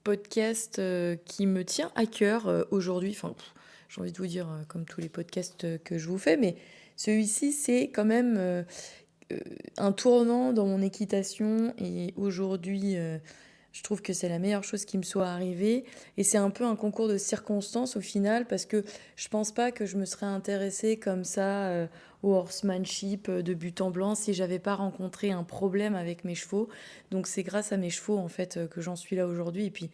podcast, qui me tient à cœur, aujourd'hui. Enfin, j'ai envie de vous dire, comme tous les podcasts, que je vous fais, mais celui-ci, c'est quand même, heu, un tournant dans mon équitation et aujourd'hui, je trouve que c'est la meilleure chose qui me soit arrivée et c'est un peu un concours de circonstances au final parce que je pense pas que je me serais intéressée comme ça, au horsemanship, de but en blanc si j'avais pas rencontré un problème avec mes chevaux. Donc c'est grâce à mes chevaux en fait, que j'en suis là aujourd'hui et puis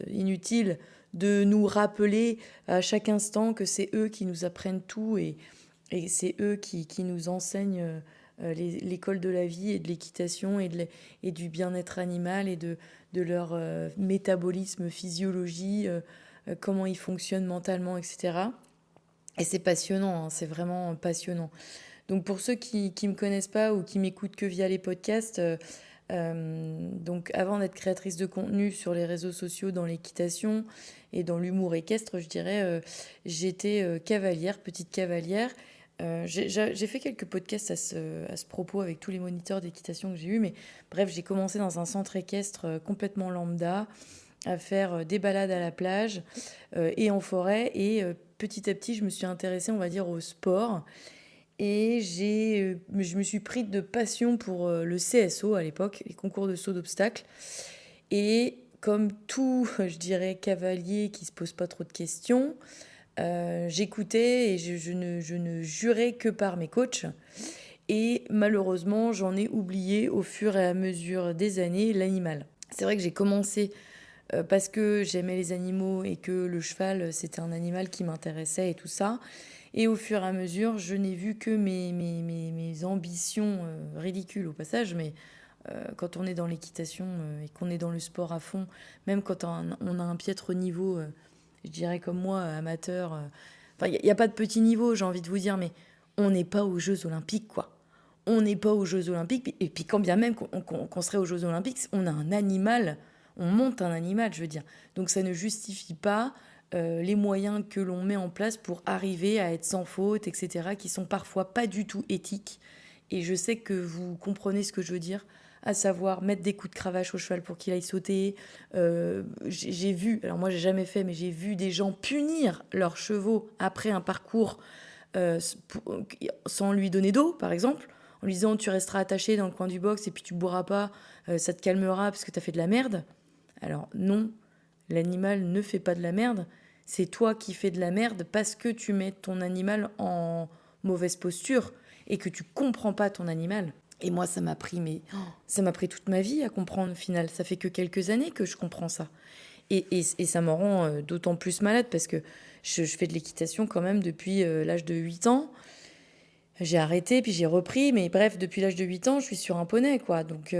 inutile de nous rappeler à chaque instant que c'est eux qui nous apprennent tout et c'est eux qui nous enseignent l'école de la vie et de l'équitation et du bien-être animal et de leur métabolisme, physiologie, comment ils fonctionnent mentalement, etc. Et c'est passionnant, hein, c'est vraiment passionnant. Donc pour ceux qui me connaissent pas ou qui m'écoutent que via les podcasts, donc avant d'être créatrice de contenu sur les réseaux sociaux dans l'équitation et dans l'humour équestre, je dirais, j'étais cavalière, petite cavalière. J'ai fait quelques podcasts à ce propos avec tous les moniteurs d'équitation que j'ai eus, mais bref, j'ai commencé dans un centre équestre complètement lambda, à faire des balades à la plage et en forêt. Et petit à petit, je me suis intéressée, on va dire, au sport. Et je me suis pris de passion pour le CSO à l'époque, les concours de saut d'obstacles. Et comme tout, je dirais, cavalier qui se pose pas trop de questions, j'écoutais et je ne jurais que par mes coachs. Et malheureusement, j'en ai oublié au fur et à mesure des années l'animal. C'est vrai que j'ai commencé parce que j'aimais les animaux et que le cheval, c'était un animal qui m'intéressait et tout ça. Et au fur et à mesure, je n'ai vu que mes ambitions ridicules au passage, mais quand on est dans l'équitation et qu'on est dans le sport à fond, même quand on a un piètre niveau, je dirais comme moi, amateur, enfin, il n'y a pas de petit niveau, j'ai envie de vous dire, mais on n'est pas aux Jeux Olympiques, quoi. On n'est pas aux Jeux Olympiques, et puis quand bien même qu'on serait aux Jeux Olympiques, on a un animal, on monte un animal, je veux dire. Donc ça ne justifie pas les moyens que l'on met en place pour arriver à être sans faute, etc., qui sont parfois pas du tout éthiques. Et je sais que vous comprenez ce que je veux dire, à savoir mettre des coups de cravache au cheval pour qu'il aille sauter. J'ai vu, alors moi j'ai jamais fait, mais j'ai vu des gens punir leurs chevaux après un parcours euh, sans lui donner d'eau, par exemple, en lui disant tu resteras attaché dans le coin du box et puis tu boiras pas, ça te calmera parce que tu as fait de la merde. Alors non, l'animal ne fait pas de la merde, c'est toi qui fais de la merde parce que tu mets ton animal en mauvaise posture et que tu comprends pas ton animal. Et moi, ça m'a pris toute ma vie à comprendre au final. Ça fait que quelques années que je comprends ça. Et ça me rend d'autant plus malade parce que je fais de l'équitation quand même depuis l'âge de 8 ans. J'ai arrêté, puis j'ai repris, mais bref, depuis l'âge de 8 ans, je suis sur un poney, quoi. Donc,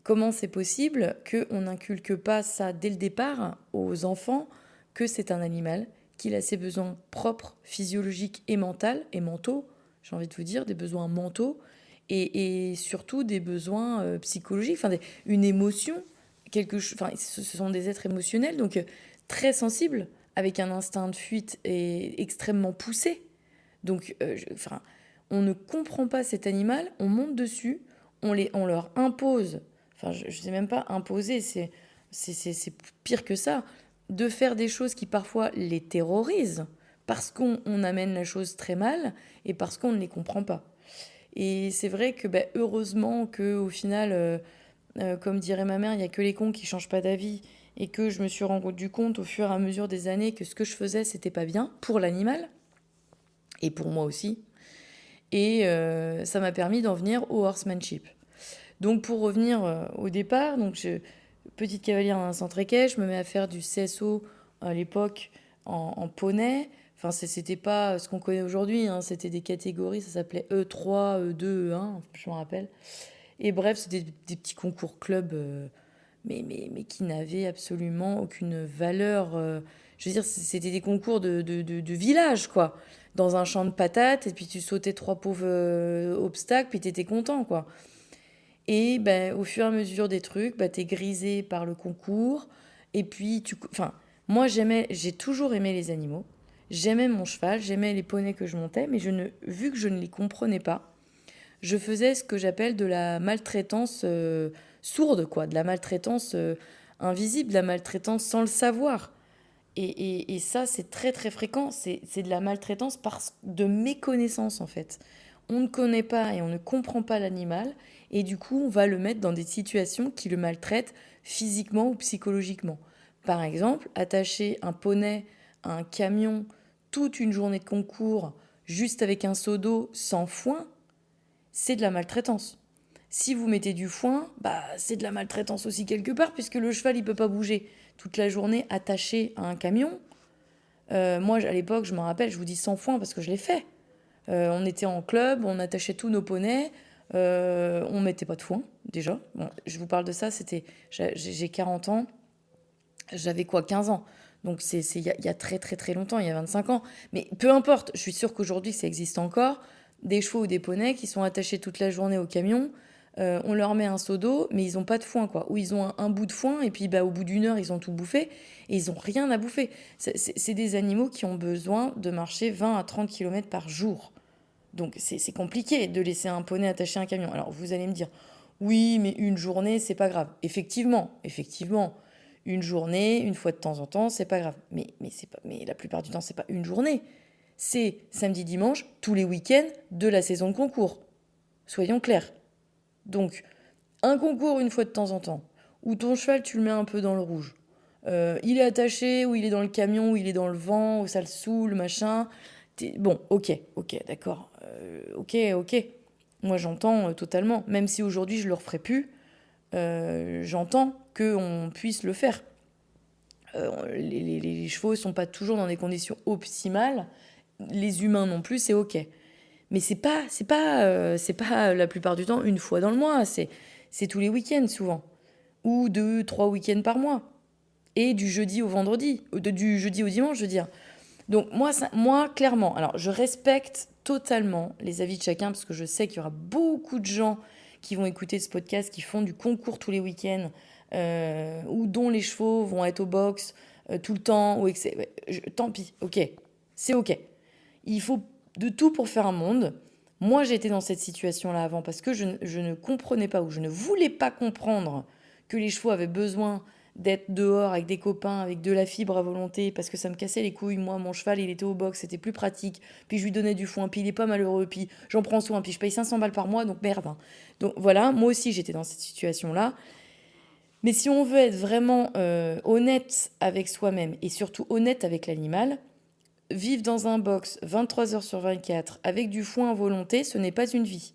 comment c'est possible qu'on n'inculque pas ça dès le départ aux enfants, que c'est un animal, qu'il a ses besoins propres, physiologiques et mentaux, j'ai envie de vous dire, des besoins mentaux, et surtout des besoins psychologiques, une émotion, enfin, ce sont des êtres émotionnels, donc très sensibles, avec un instinct de fuite et extrêmement poussé. Donc, enfin, on ne comprend pas cet animal, on monte dessus, on leur impose, enfin, je ne sais même pas imposer, c'est pire que ça, de faire des choses qui parfois les terrorisent, parce qu'on amène la chose très mal et parce qu'on ne les comprend pas. Et c'est vrai que heureusement qu'au final, comme dirait ma mère, il n'y a que les cons qui changent pas d'avis et que je me suis rendu compte au fur et à mesure des années que ce que je faisais, c'était pas bien pour l'animal et pour moi aussi. Et ça m'a permis d'en venir au horsemanship. Donc pour revenir au départ, petite cavalière dans un centre équestre, je me mets à faire du CSO à l'époque en poney. Enfin, c'était pas ce qu'on connaît aujourd'hui, hein, c'était des catégories, ça s'appelait E3, E2, E1, je me rappelle. Et bref, c'était des petits concours club, mais qui n'avaient absolument aucune valeur. Je veux dire, c'était des concours de village, quoi. Dans un champ de patates, et puis tu sautais trois pauvres obstacles, puis t'étais content, quoi. Et ben, au fur et à mesure des trucs, t'es grisé par le concours. Et puis, enfin, moi, j'ai toujours aimé les animaux. J'aimais mon cheval, j'aimais les poneys que je montais, mais vu que je ne les comprenais pas, je faisais ce que j'appelle de la maltraitance sourde, quoi, de la maltraitance invisible, de la maltraitance sans le savoir. Et ça, c'est très très fréquent. C'est de la maltraitance de méconnaissance en fait. On ne connaît pas et on ne comprend pas l'animal. Et du coup, on va le mettre dans des situations qui le maltraitent physiquement ou psychologiquement. Par exemple, attacher un poney à un camion toute une journée de concours juste avec un seau d'eau sans foin, c'est de la maltraitance. Si vous mettez du foin, c'est de la maltraitance aussi quelque part, puisque le cheval, il peut pas bouger toute la journée attaché à un camion. Moi, à l'époque, je me rappelle, je vous dis sans foin parce que je l'ai fait. On était en club, on attachait tous nos poneys, on mettait pas de foin, déjà. Bon, je vous parle de ça, j'ai 40 ans, j'avais quoi, 15 ans. Donc il y a très très très longtemps, il y a 25 ans. Mais peu importe, je suis sûre qu'aujourd'hui ça existe encore. Des chevaux ou des poneys qui sont attachés toute la journée au camion. On leur met un seau d'eau, mais ils n'ont pas de foin, quoi. Ou ils ont un bout de foin, et puis au bout d'une heure, ils ont tout bouffé, et ils n'ont rien à bouffer. C'est des animaux qui ont besoin de marcher 20 à 30 km par jour. Donc c'est compliqué de laisser un poney attaché à un camion. Alors vous allez me dire, oui, mais une journée, c'est pas grave. Effectivement, une journée, une fois de temps en temps, c'est pas grave. Mais la plupart du temps, c'est pas une journée. C'est samedi, dimanche, tous les week-ends de la saison de concours. Soyons clairs. Donc, un concours une fois de temps en temps, où ton cheval, tu le mets un peu dans le rouge. Il est attaché, ou il est dans le camion, ou il est dans le vent, ou ça le saoule, machin. Bon, ok, d'accord. Ok. Moi, j'entends totalement. Même si aujourd'hui, je le referai plus, j'entends qu'on puisse le faire. Les chevaux ne sont pas toujours dans des conditions optimales. Les humains non plus, c'est ok. Mais c'est pas la plupart du temps une fois dans le mois. C'est tous les week-ends souvent. Ou 2, 3 week-ends par mois. Et du jeudi au vendredi. Du jeudi au dimanche, je veux dire. Donc moi, clairement, alors je respecte totalement les avis de chacun parce que je sais qu'il y aura beaucoup de gens qui vont écouter ce podcast, qui font du concours tous les week-ends, ou dont les chevaux vont être au box tout le temps. Tant pis, ok, c'est ok. Il faut de tout pour faire un monde. Moi, j'ai été dans cette situation-là avant parce que je ne comprenais pas ou je ne voulais pas comprendre que les chevaux avaient besoin d'être dehors avec des copains, avec de la fibre à volonté, parce que ça me cassait les couilles. Moi, mon cheval, il était au box, c'était plus pratique. Puis je lui donnais du foin, puis il est pas malheureux, puis j'en prends soin, puis je paye 500 balles par mois, donc merde. Hein. Donc voilà, moi aussi, j'étais dans cette situation-là. Mais si on veut être vraiment honnête avec soi-même et surtout honnête avec l'animal, vivre dans un box 23 heures sur 24 avec du foin à volonté, ce n'est pas une vie.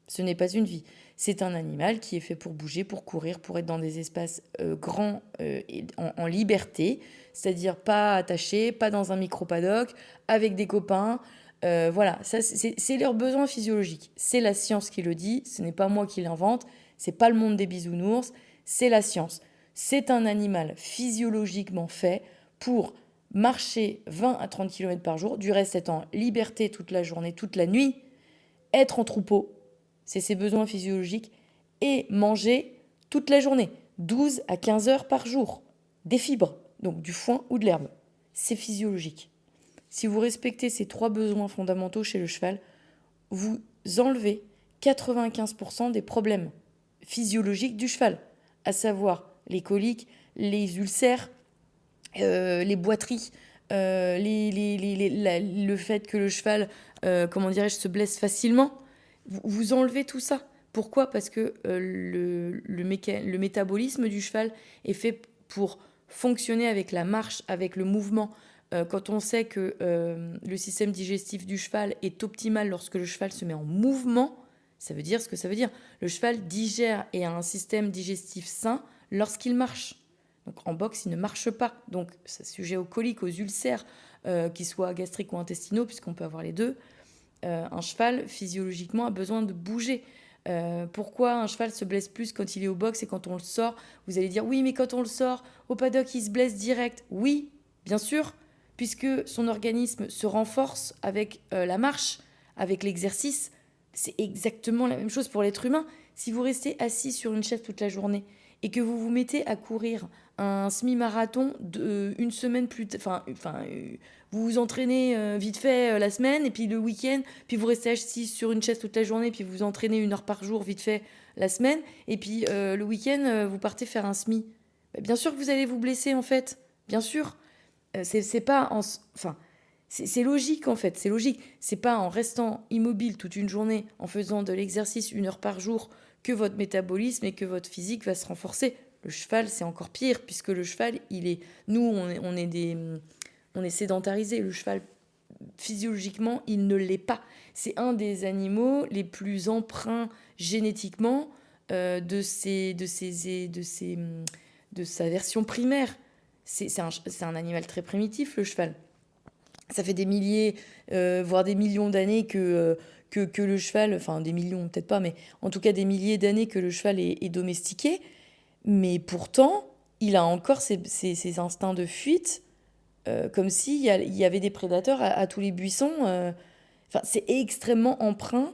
Ce n'est pas une vie. C'est un animal qui est fait pour bouger, pour courir, pour être dans des espaces grands et en liberté, c'est-à-dire pas attaché, pas dans un micro-paddock, avec des copains. Voilà, ça, c'est leurs besoins physiologiques. C'est la science qui le dit, ce n'est pas moi qui l'invente, c'est pas le monde des bisounours, c'est la science. C'est un animal physiologiquement fait pour marcher 20 à 30 km par jour, du reste être en liberté toute la journée, toute la nuit, être en troupeau, c'est ses besoins physiologiques, et manger toute la journée, 12 à 15 heures par jour, des fibres, donc du foin ou de l'herbe. C'est physiologique. Si vous respectez ces 3 besoins fondamentaux chez le cheval, vous enlevez 95% des problèmes physiologiques du cheval, à savoir les coliques, les ulcères, les boiteries, le fait que le cheval, se blesse facilement. Vous enlevez tout ça. Pourquoi ? Parce que le métabolisme du cheval est fait pour fonctionner avec la marche, avec le mouvement. Quand on sait que le système digestif du cheval est optimal lorsque le cheval se met en mouvement, ça veut dire ce que ça veut dire. Le cheval digère et a un système digestif sain lorsqu'il marche. Donc en boxe, il ne marche pas. Donc c'est sujet aux coliques, aux ulcères, qu'ils soient gastriques ou intestinaux, puisqu'on peut avoir les deux. Un cheval, physiologiquement, a besoin de bouger. Pourquoi un cheval se blesse plus quand il est au box et quand on le sort ? Vous allez dire, oui, mais quand on le sort, au paddock, il se blesse direct. Oui, bien sûr, puisque son organisme se renforce avec la marche, avec l'exercice. C'est exactement la même chose pour l'être humain. Si vous restez assis sur une chaise toute la journée et que vous vous mettez à courir un semi-marathon une semaine plus tard, vous vous entraînez vite fait la semaine et puis le week-end, puis vous restez assis sur une chaise toute la journée, puis vous vous entraînez 1 heure par jour vite fait la semaine, et puis le week-end, vous partez faire un semi. Bah, bien sûr que vous allez vous blesser en fait, bien sûr. C'est pas en... Enfin, c'est logique en fait, c'est logique. C'est pas en restant immobile toute une journée, en faisant de l'exercice 1 heure par jour, que votre métabolisme et que votre physique va se renforcer. Le cheval, c'est encore pire, puisque le cheval, il est... Nous, on est sédentarisé. Le cheval, physiologiquement, il ne l'est pas. C'est un des animaux les plus empreints génétiquement de sa version primaire. C'est un animal très primitif, le cheval. Ça fait des milliers, voire des millions d'années que le cheval, enfin des millions peut-être pas, mais en tout cas des milliers d'années que le cheval est domestiqué. Mais pourtant, il a encore ses instincts de fuite, comme s'il y avait des prédateurs à tous les buissons. Enfin, c'est extrêmement empreint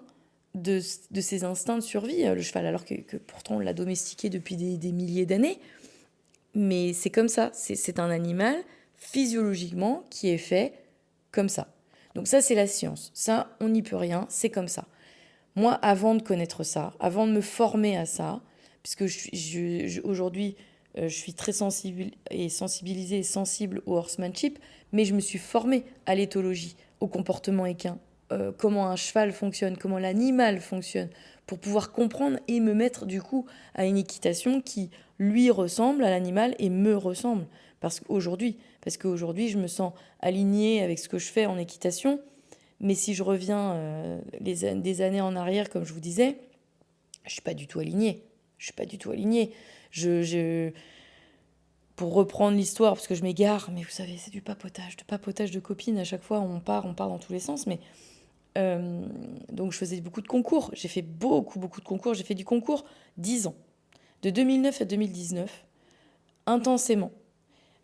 de ses instincts de survie, le cheval, alors que pourtant on l'a domestiqué depuis des milliers d'années. Mais c'est comme ça, c'est un animal physiologiquement qui est fait comme ça. Donc ça, c'est la science. Ça, on n'y peut rien, c'est comme ça. Moi, avant de connaître ça, avant de me former à ça, puisque aujourd'hui, je suis très sensibilisée et sensible au horsemanship, mais je me suis formée à l'éthologie, au comportement équin, comment un cheval fonctionne, comment l'animal fonctionne, pour pouvoir comprendre et me mettre du coup à une équitation qui lui ressemble à l'animal et me ressemble. Parce qu'aujourd'hui, je me sens alignée avec ce que je fais en équitation. Mais si je reviens des années en arrière, comme je vous disais, je suis pas du tout alignée. Je suis pas du tout alignée. Pour reprendre l'histoire, parce que je m'égare, mais vous savez, c'est du papotage de copines. À chaque fois, on part dans tous les sens. Mais donc, je faisais beaucoup de concours. J'ai fait beaucoup de concours. J'ai fait du concours 10 ans. De 2009 à 2019, intensément.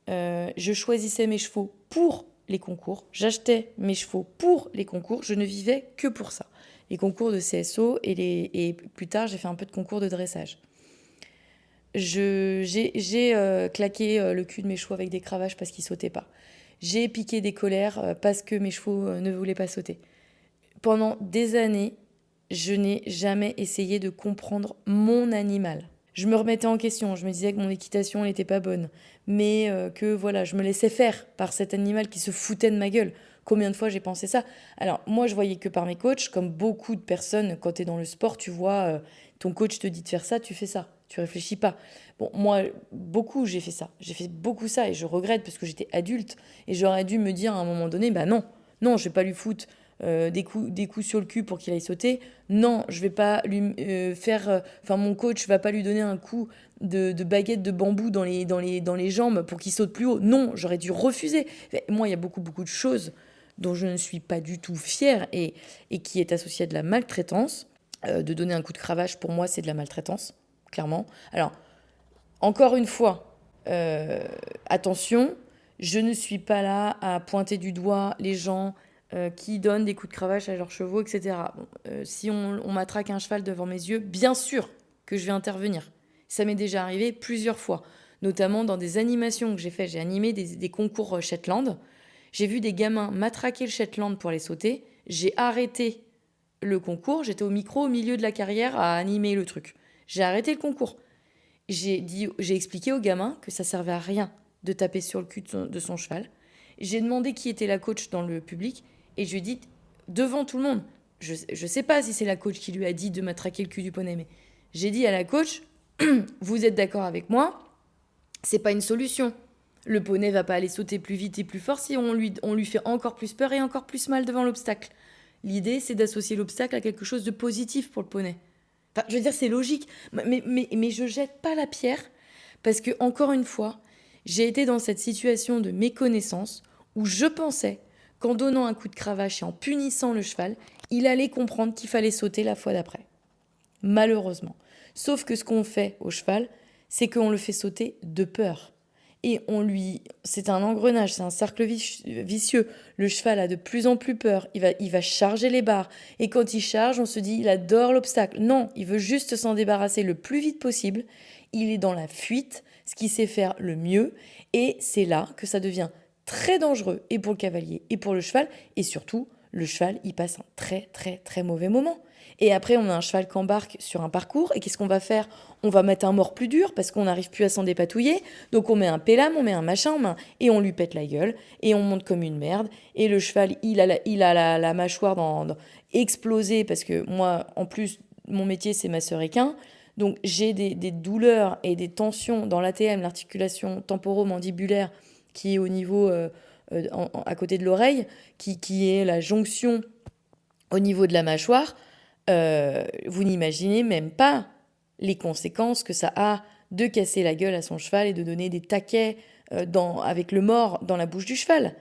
Je choisissais mes chevaux pour les concours. J'achetais mes chevaux pour les concours. Je ne vivais que pour ça. Les concours de CSO et plus tard, j'ai fait un peu de concours de dressage. J'ai claqué le cul de mes chevaux avec des cravaches parce qu'ils sautaient pas. J'ai piqué des colères parce que mes chevaux ne voulaient pas sauter. Pendant des années, je n'ai jamais essayé de comprendre mon animal. Je me remettais en question, je me disais que mon équitation n'était pas bonne, mais que voilà, je me laissais faire par cet animal qui se foutait de ma gueule. Combien de fois j'ai pensé ça? Alors moi, je voyais que par mes coachs, comme beaucoup de personnes, quand tu es dans le sport, tu vois, ton coach te dit de faire ça, tu fais ça, tu réfléchis pas. Bon, moi, j'ai fait ça, j'ai fait beaucoup ça et je regrette parce que j'étais adulte et j'aurais dû me dire à un moment donné, bah non, je vais pas lui foutre des coups sur le cul pour qu'il aille sauter. Non, je vais pas lui faire. Enfin, mon coach va pas lui donner un coup de baguette de bambou dans les jambes pour qu'il saute plus haut. Non, j'aurais dû refuser. Moi, il y a beaucoup de choses dont je ne suis pas du tout fière et qui est associée à de la maltraitance. De donner un coup de cravache, pour moi, c'est de la maltraitance, clairement. Alors, encore une fois, attention, je ne suis pas là à pointer du doigt les gens qui donnent des coups de cravache à leurs chevaux, etc. Bon, si on matraque un cheval devant mes yeux, bien sûr que je vais intervenir. Ça m'est déjà arrivé plusieurs fois, notamment dans des animations que j'ai fait. J'ai animé des concours Shetland. J'ai vu des gamins matraquer le Shetland pour aller sauter. J'ai arrêté le concours. J'étais au micro au milieu de la carrière à animer le truc. J'ai arrêté le concours. J'ai expliqué aux gamins que ça servait à rien de taper sur le cul de son cheval. J'ai demandé qui était la coach dans le public et je lui ai dit devant tout le monde. Je sais pas si c'est la coach qui lui a dit de matraquer le cul du poney, mais j'ai dit à la coach, vous êtes d'accord avec moi, c'est pas une solution. Le poney va pas aller sauter plus vite et plus fort si on lui fait encore plus peur et encore plus mal devant l'obstacle. L'idée, c'est d'associer l'obstacle à quelque chose de positif pour le poney. Enfin, je veux dire, c'est logique, mais je jette pas la pierre parce que, encore une fois, j'ai été dans cette situation de méconnaissance où je pensais qu'en donnant un coup de cravache et en punissant le cheval, il allait comprendre qu'il fallait sauter la fois d'après. Malheureusement. Sauf que ce qu'on fait au cheval, c'est qu'on le fait sauter de peur. Et c'est un engrenage, c'est un cercle vicieux. Le cheval a de plus en plus peur, il va charger les barres. Et quand il charge, on se dit, il adore l'obstacle. Non, il veut juste s'en débarrasser le plus vite possible. Il est dans la fuite, ce qu'il sait faire le mieux. Et c'est là que ça devient très dangereux, et pour le cavalier, et pour le cheval, et surtout, le cheval, il passe un très très très mauvais moment. Et après, on a un cheval qui embarque sur un parcours, et qu'est-ce qu'on va faire? On va mettre un mort plus dur parce qu'on n'arrive plus à s'en dépatouiller. Donc on met un pélame, on met un machin, et on lui pète la gueule, et on monte comme une merde. Et le cheval, il a la mâchoire explosée parce que moi, en plus, mon métier, c'est masseur équin. Donc j'ai des douleurs et des tensions dans l'ATM, l'articulation temporomandibulaire, qui est au niveau, à côté de l'oreille, qui est la jonction au niveau de la mâchoire. Vous n'imaginez même pas les conséquences que ça a de casser la gueule à son cheval et de donner des taquets avec le mors dans la bouche du cheval.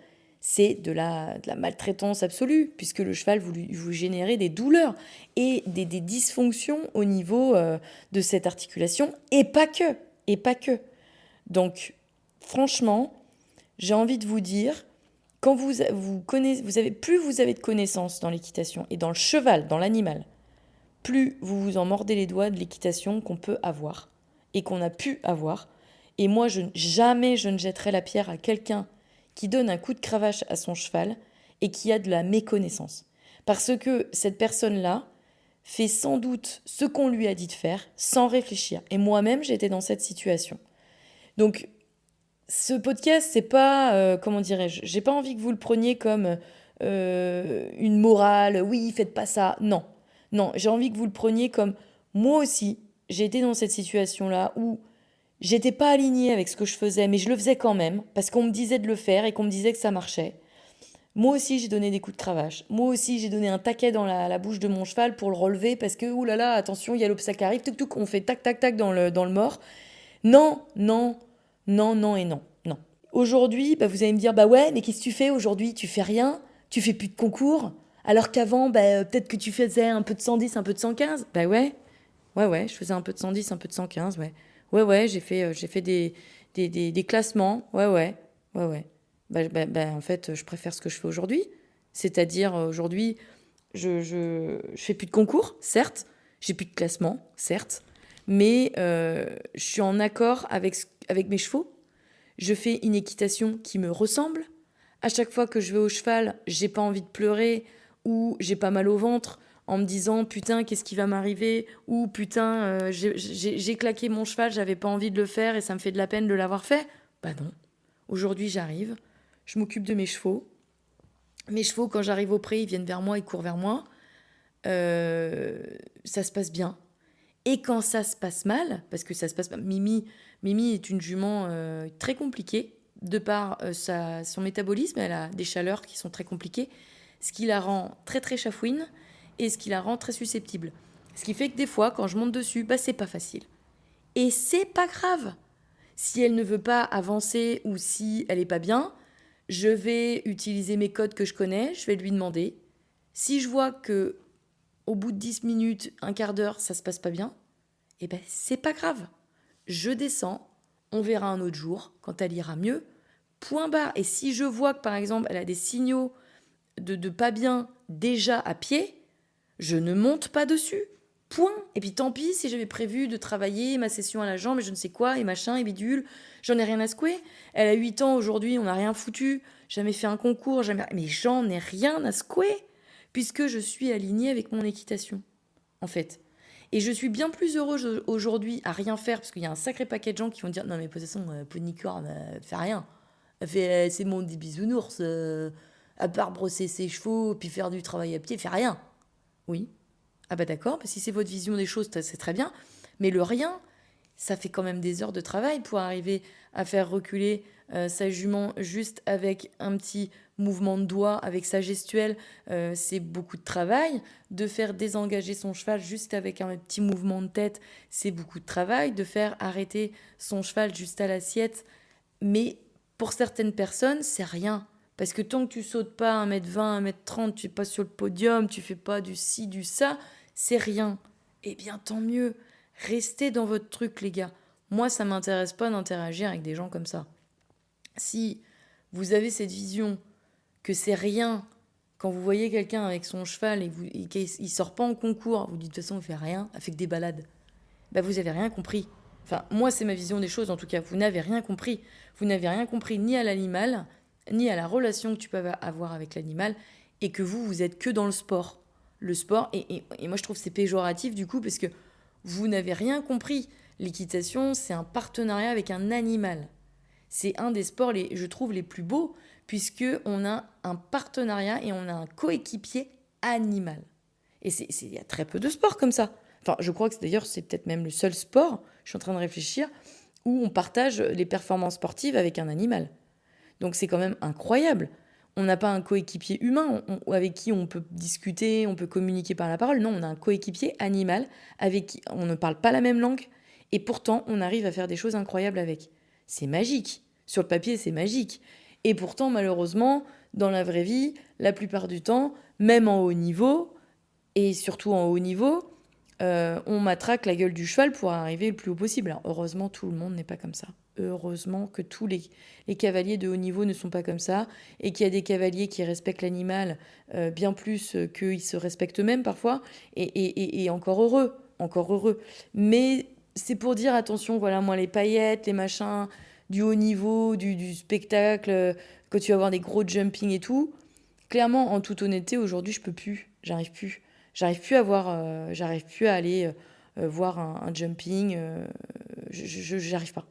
C'est de la maltraitance absolue, puisque le cheval, vous générez des douleurs et des dysfonctions au niveau de cette articulation, et pas que, et pas que. Donc, franchement, j'ai envie de vous dire, quand plus vous avez de connaissances dans l'équitation et dans le cheval, dans l'animal, plus vous vous en mordez les doigts de l'équitation qu'on peut avoir et qu'on a pu avoir. Et moi, jamais je ne jetterai la pierre à quelqu'un qui donne un coup de cravache à son cheval et qui a de la méconnaissance. Parce que cette personne-là fait sans doute ce qu'on lui a dit de faire sans réfléchir. Et moi-même, j'étais dans cette situation. Donc, ce podcast, c'est pas, comment dirais-je, j'ai pas envie que vous le preniez comme une morale, oui, faites pas ça. Non, non, j'ai envie que vous le preniez comme moi aussi, j'ai été dans cette situation-là où j'étais pas alignée avec ce que je faisais, mais je le faisais quand même, parce qu'on me disait de le faire et qu'on me disait que ça marchait. Moi aussi, j'ai donné des coups de cravache. Moi aussi, j'ai donné un taquet dans la bouche de mon cheval pour le relever, parce que, oulala, attention, il y a l'obstacle qui arrive, tuc, on fait tac, tac, tac dans le mort. Non, non, non, non et non, non. Aujourd'hui, vous allez me dire, ouais, mais qu'est-ce que tu fais aujourd'hui? Tu fais rien? Tu fais plus de concours? Alors qu'avant, peut-être que tu faisais un peu de 110, un peu de 115? Ouais, je faisais un peu de 110, un peu de 115, ouais. Ouais, j'ai fait des classements, ouais. En fait, je préfère ce que je fais aujourd'hui. C'est-à-dire, aujourd'hui, je fais plus de concours, certes, j'ai plus de classement, certes, mais je suis en accord avec mes chevaux. Je fais une équitation qui me ressemble. À chaque fois que je vais au cheval, j'ai pas envie de pleurer ou j'ai pas mal au ventre en me disant putain, qu'est-ce qui va m'arriver, ou putain, j'ai claqué mon cheval, j'avais pas envie de le faire et ça me fait de la peine de l'avoir fait. Non. Aujourd'hui, j'arrive, je m'occupe de mes chevaux. Mes chevaux, quand j'arrive au pré, ils viennent vers moi, ils courent vers moi. Ça se passe bien. Et quand ça se passe mal, parce que ça se passe mal, Mimi est une jument très compliquée, de par son métabolisme, elle a des chaleurs qui sont très compliquées, ce qui la rend très très chafouine et ce qui la rend très susceptible. Ce qui fait que des fois, quand je monte dessus, c'est pas facile. Et c'est pas grave. Si elle ne veut pas avancer ou si elle est pas bien, je vais utiliser mes codes que je connais, je vais lui demander. Si je vois que au bout de 10 minutes, un quart d'heure, ça se passe pas bien, c'est pas grave. Je descends, on verra un autre jour, quand elle ira mieux, point barre. Et si je vois que, par exemple, elle a des signaux de pas bien déjà à pied, je ne monte pas dessus. Point. Et puis tant pis si j'avais prévu de travailler ma session à la jambe et je ne sais quoi, et machin, et bidule, j'en ai rien à secouer. Elle a 8 ans aujourd'hui, on n'a rien foutu, jamais fait un concours, mais j'en ai rien à secouer, puisque je suis alignée avec mon équitation, en fait. Et je suis bien plus heureuse aujourd'hui à rien faire, parce qu'il y a un sacré paquet de gens qui vont dire « Non mais de toute façon, Ponicorne, fait rien. C'est mon des bisounours, à part brosser ses chevaux, puis faire du travail à pied, fait rien. » Oui. Ah d'accord, si c'est votre vision des choses, c'est très bien. Mais le rien, ça fait quand même des heures de travail pour arriver à faire reculer sa jument juste avec un petit mouvement de doigt, avec sa gestuelle. C'est beaucoup de travail. De faire désengager son cheval juste avec un petit mouvement de tête, c'est beaucoup de travail. De faire arrêter son cheval juste à l'assiette. Mais pour certaines personnes, c'est rien. Parce que tant que tu sautes pas 1m20, 1m30, tu es pas sur le podium, tu fais pas du ci, du ça, c'est rien. Eh bien, tant mieux. Restez dans votre truc, les gars. Moi, ça m'intéresse pas d'interagir avec des gens comme ça. Si vous avez cette vision que c'est rien, quand vous voyez quelqu'un avec son cheval et qu'il sort pas en concours, vous dites de toute façon, il fait rien, il fait que des balades. Vous avez rien compris. Enfin, moi, c'est ma vision des choses, en tout cas. Vous n'avez rien compris. Vous n'avez rien compris ni à l'animal, ni à la relation que tu peux avoir avec l'animal. et que vous êtes que dans le sport. Le sport, et moi je trouve que c'est péjoratif du coup, parce que vous n'avez rien compris. L'équitation, c'est un partenariat avec un animal. C'est un des sports, je trouve, les plus beaux, puisqu'on a un partenariat et on a un coéquipier animal. Et il y a très peu de sports comme ça. Enfin, je crois que d'ailleurs, c'est peut-être même le seul sport, je suis en train de réfléchir, où on partage les performances sportives avec un animal. Donc c'est quand même incroyable. On n'a pas un coéquipier humain avec qui on peut discuter, on peut communiquer par la parole. Non, on a un coéquipier animal avec qui on ne parle pas la même langue. Et pourtant, on arrive à faire des choses incroyables avec. C'est magique. Sur le papier, c'est magique. Et pourtant, malheureusement, dans la vraie vie, la plupart du temps, même en haut niveau, et surtout en haut niveau, on matraque la gueule du cheval pour arriver le plus haut possible. Alors, heureusement, tout le monde n'est pas comme ça. Heureusement que tous les cavaliers de haut niveau ne sont pas comme ça, et qu'il y a des cavaliers qui respectent l'animal bien plus qu'ils se respectent eux-mêmes parfois, et encore heureux, encore heureux. Mais c'est pour dire, attention, voilà, moi, les paillettes, les machins, du haut niveau, du spectacle, quand tu vas avoir des gros jumping et tout, clairement, en toute honnêteté, aujourd'hui, je peux plus, j'arrive plus. J'arrive plus à aller voir un jumping. J'arrive pas.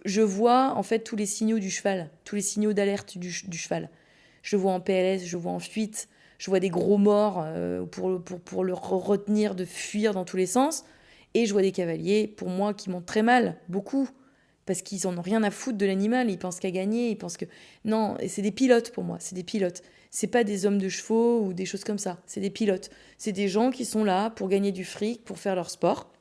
Je vois en fait tous les signaux du cheval, tous les signaux d'alerte du cheval. Je le vois en PLS, je le vois en fuite, je vois des gros morts pour le retenir, de fuir dans tous les sens. Et je vois des cavaliers, pour moi, qui montent très mal, beaucoup, parce qu'ils en ont rien à foutre de l'animal, ils pensent qu'à gagner, ils pensent que... Non, c'est des pilotes pour moi, c'est des pilotes. C'est pas des hommes de chevaux ou des choses comme ça, c'est des pilotes. C'est des gens qui sont là pour gagner du fric, pour faire leur sport,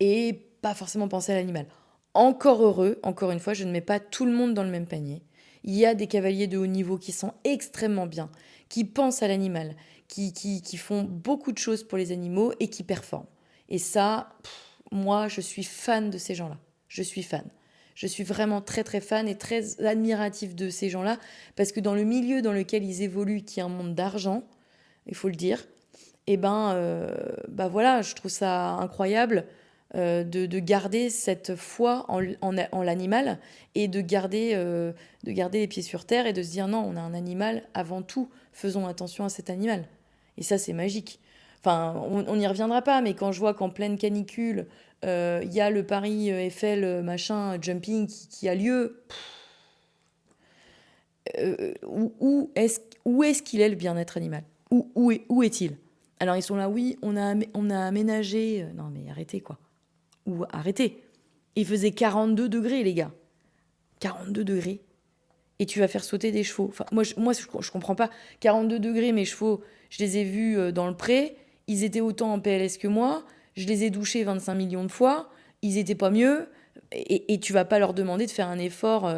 et pas forcément penser à l'animal. Encore heureux, encore une fois, je ne mets pas tout le monde dans le même panier. Il y a des cavaliers de haut niveau qui sont extrêmement bien, qui pensent à l'animal, qui font beaucoup de choses pour les animaux et qui performent. Et ça, moi, je suis fan de ces gens-là. Je suis fan. Je suis vraiment très très fan et très admiratif de ces gens-là, parce que dans le milieu dans lequel ils évoluent, qui est un monde d'argent, il faut le dire, et ben voilà, je trouve ça incroyable de garder cette foi en l'animal et de garder les pieds sur terre et de se dire non, on a un animal avant tout, faisons attention à cet animal. Et ça, c'est magique. Enfin, on n'y reviendra pas, mais quand je vois qu'en pleine canicule, il y a le Paris Eiffel machin jumping qui a lieu, où est-ce qu'il est le bien-être animal? Où est-il? Alors ils sont là, oui, on a aménagé. Non mais arrêtez quoi. Ou arrêtez. Il faisait 42 degrés les gars. 42 degrés. Et tu vas faire sauter des chevaux. Enfin, je comprends pas. 42 degrés, mes chevaux, je les ai vus dans le pré. Ils étaient autant en PLS que moi. Je les ai douchés 25 millions de fois. Ils étaient pas mieux. Et tu vas pas leur demander de faire un effort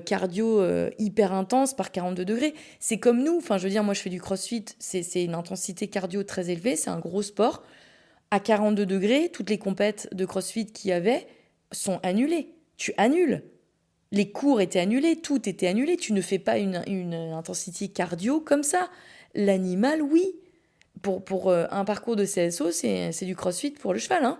cardio hyper intense par 42 degrés. C'est comme nous. Enfin, je veux dire, moi, je fais du crossfit. C'est une intensité cardio très élevée. C'est un gros sport. À 42 degrés, toutes les compètes de crossfit qu'il y avait sont annulées. Tu annules. Les cours étaient annulés, tout était annulé. Tu ne fais pas une intensité cardio comme ça. L'animal, oui. Pour un parcours de CSO, c'est du crossfit pour le cheval. Hein.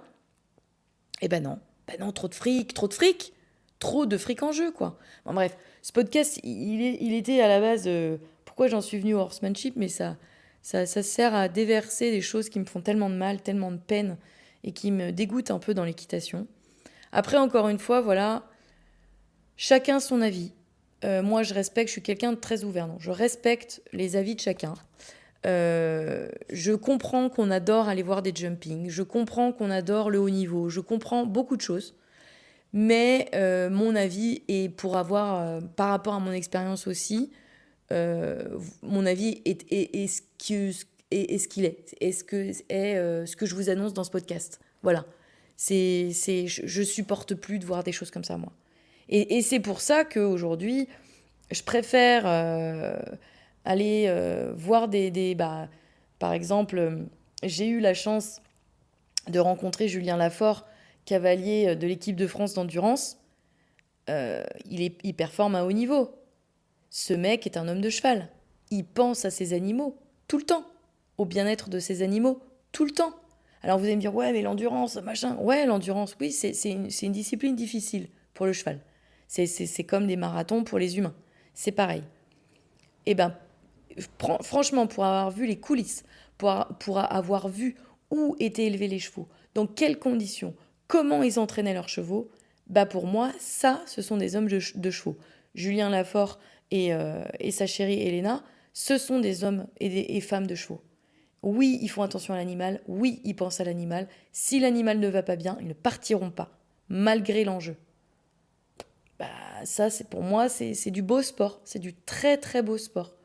Eh ben non. Ben non, trop de fric, trop de fric. Trop de fric en jeu, quoi. Bon, bref, ce podcast, il était à la base... pourquoi j'en suis venue au horsemanship, mais ça sert à déverser des choses qui me font tellement de mal, tellement de peine, et qui me dégoûtent un peu dans l'équitation. Après, encore une fois, voilà... Chacun son avis. Moi, je respecte, je suis quelqu'un de très ouvert. Donc je respecte les avis de chacun. Je comprends qu'on adore aller voir des jumpings. Je comprends qu'on adore le haut niveau. Je comprends beaucoup de choses. Mais mon avis, et pour avoir, par rapport à mon expérience aussi, mon avis est ce qu'il est. Est ce que je vous annonce dans ce podcast. Voilà. Je supporte plus de voir des choses comme ça, moi. Et c'est pour ça qu'aujourd'hui, je préfère aller voir par exemple, j'ai eu la chance de rencontrer Julien Lafort, cavalier de l'équipe de France d'endurance. Il performe à haut niveau. Ce mec est un homme de cheval. Il pense à ses animaux tout le temps, au bien-être de ses animaux tout le temps. Alors vous allez me dire, ouais, mais l'endurance, machin. Ouais, l'endurance, oui, c'est une discipline difficile pour le cheval. C'est comme des marathons pour les humains. C'est pareil. Eh ben, Franchement, pour avoir vu les coulisses, pour avoir vu où étaient élevés les chevaux, dans quelles conditions, comment ils entraînaient leurs chevaux, bah pour moi, ça, ce sont des hommes de chevaux. Julien Lafort et sa chérie Elena, ce sont des hommes et femmes de chevaux. Oui, ils font attention à l'animal, oui, ils pensent à l'animal. Si l'animal ne va pas bien, ils ne partiront pas, malgré l'enjeu. Bah, ça, pour moi, c'est du beau sport, c'est du très très beau sport.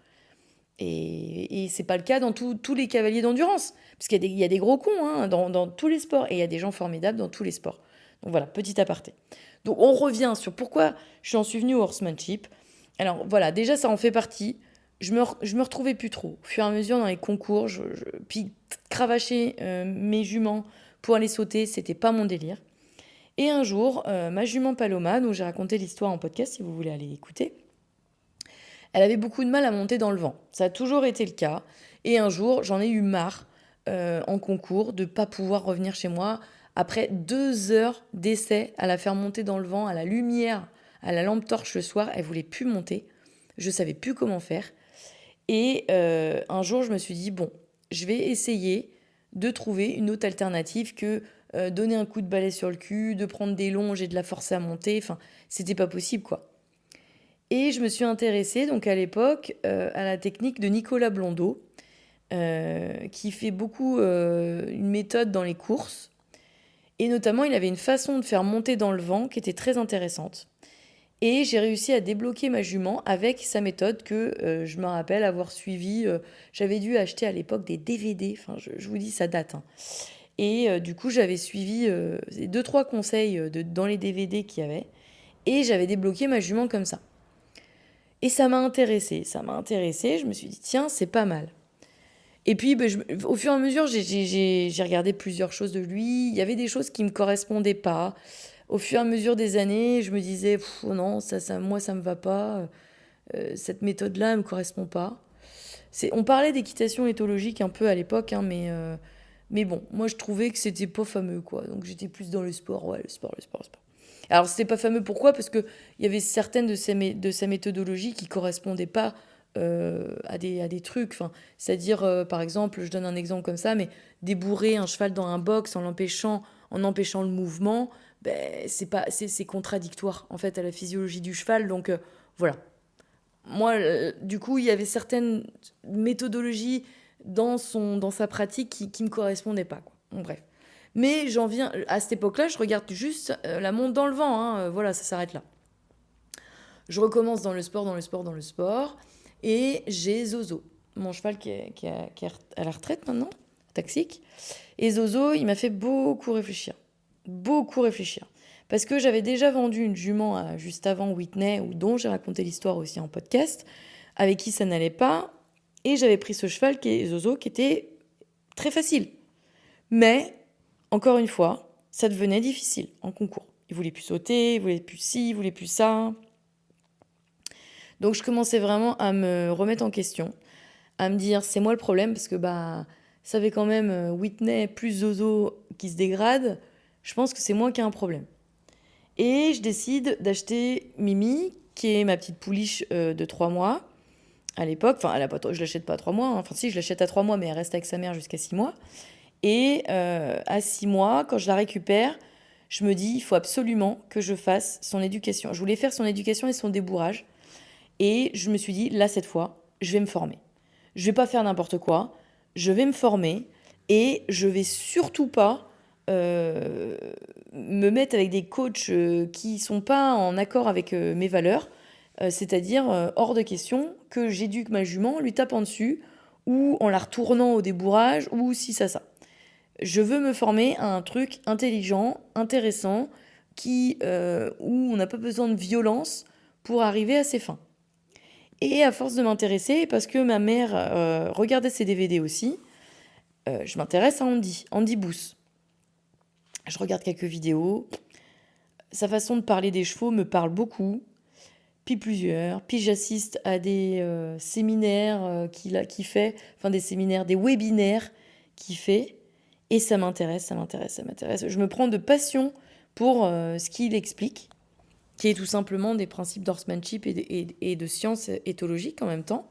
Et c'est pas le cas dans tous les cavaliers d'endurance. Parce qu'il y a des gros cons hein, dans tous les sports. Et il y a des gens formidables dans tous les sports. Donc voilà, petit aparté. Donc on revient sur pourquoi j'en suis venue au horsemanship. Alors voilà, déjà ça en fait partie. Je me retrouvais plus trop. Au fur et à mesure dans les concours, puis cravacher mes juments pour aller sauter, c'était pas mon délire. Et un jour, ma jument Paloma, dont j'ai raconté l'histoire en podcast si vous voulez aller écouter, elle avait beaucoup de mal à monter dans le vent. Ça a toujours été le cas. Et un jour, j'en ai eu marre en concours de ne pas pouvoir revenir chez moi après 2 heures d'essai à la faire monter dans le vent, à la lumière, à la lampe torche le soir. Elle voulait plus monter. Je savais plus comment faire. Et un jour, je me suis dit, bon, je vais essayer de trouver une autre alternative que donner un coup de balai sur le cul, de prendre des longes et de la forcer à monter. Enfin, c'était pas possible, quoi. Et je me suis intéressée, donc à l'époque, à la technique de Nicolas Blondeau, qui fait beaucoup une méthode dans les courses. Et notamment, il avait une façon de faire monter dans le vent qui était très intéressante. Et j'ai réussi à débloquer ma jument avec sa méthode que je me rappelle avoir suivie. J'avais dû acheter à l'époque des DVD, enfin je vous dis ça date. Hein. Et du coup j'avais suivi 2-3 conseils dans les DVD qu'il y avait. Et j'avais débloqué ma jument comme ça. Et ça m'a intéressée, je me suis dit tiens c'est pas mal. Et puis au fur et à mesure j'ai regardé plusieurs choses de lui, il y avait des choses qui me correspondaient pas. Au fur et à mesure des années, je me disais non, moi ça me va pas, cette méthode-là elle me correspond pas. On parlait d'équitation éthologique un peu à l'époque, hein, mais bon, moi je trouvais que c'était pas fameux quoi, donc j'étais plus dans le sport, ouais le sport. Alors c'était pas fameux pourquoi? Parce qu'il y avait certaines de sa méthodologie qui correspondaient pas à des trucs. Enfin, c'est-à-dire, par exemple, je donne un exemple comme ça, mais débourrer un cheval dans un box en empêchant le mouvement, ben, c'est contradictoire en fait à la physiologie du cheval. Donc voilà. Moi, du coup, il y avait certaines méthodologies dans sa pratique qui me correspondaient pas. Quoi. Bon, bref. Mais j'en viens, à cette époque-là, je regarde juste la monte dans le vent. Hein, voilà, ça s'arrête là. Je recommence dans le sport. Et j'ai Zozo, mon cheval qui est à la retraite maintenant, taxique. Et Zozo, il m'a fait beaucoup réfléchir. Beaucoup réfléchir. Parce que j'avais déjà vendu une jument juste avant Whitney, dont j'ai raconté l'histoire aussi en podcast, avec qui ça n'allait pas. Et j'avais pris ce cheval qui est Zozo, qui était très facile. Mais, encore une fois, ça devenait difficile en concours. Il voulait plus sauter, il voulait plus ci, il voulait plus ça. Donc je commençais vraiment à me remettre en question, à me dire c'est moi le problème parce que ça fait quand même Whitney plus Zozo qui se dégrade. Je pense que c'est moi qui ai un problème. Et je décide d'acheter Mimi, qui est ma petite pouliche de 3 mois. À l'époque, enfin, je l'achète pas à 3 mois. Hein. Enfin, si, je l'achète à 3 mois, mais elle reste avec sa mère jusqu'à 6 mois. Et à 6 mois, quand je la récupère, je me dis, il faut absolument que je fasse son éducation. Je voulais faire son éducation et son débourrage. Et je me suis dit, là, cette fois, je vais me former. Je vais pas faire n'importe quoi. Je vais me former et je vais surtout pas me mettre avec des coachs qui sont pas en accord avec mes valeurs. C'est-à-dire hors de question que j'éduque ma jument en lui tapant dessus ou en la retournant au débourrage ou si ça. Je veux me former à un truc intelligent, intéressant, où on n'a pas besoin de violence pour arriver à ses fins. Et à force de m'intéresser, parce que ma mère regardait ses DVD aussi, je m'intéresse à Andy Booth. Je regarde quelques vidéos. Sa façon de parler des chevaux me parle beaucoup. Puis plusieurs. Puis j'assiste à des séminaires qu'il fait, enfin des séminaires, des webinaires qu'il fait. Et ça m'intéresse. Je me prends de passion pour ce qu'il explique, qui est tout simplement des principes d'horsemanship et de science éthologique en même temps.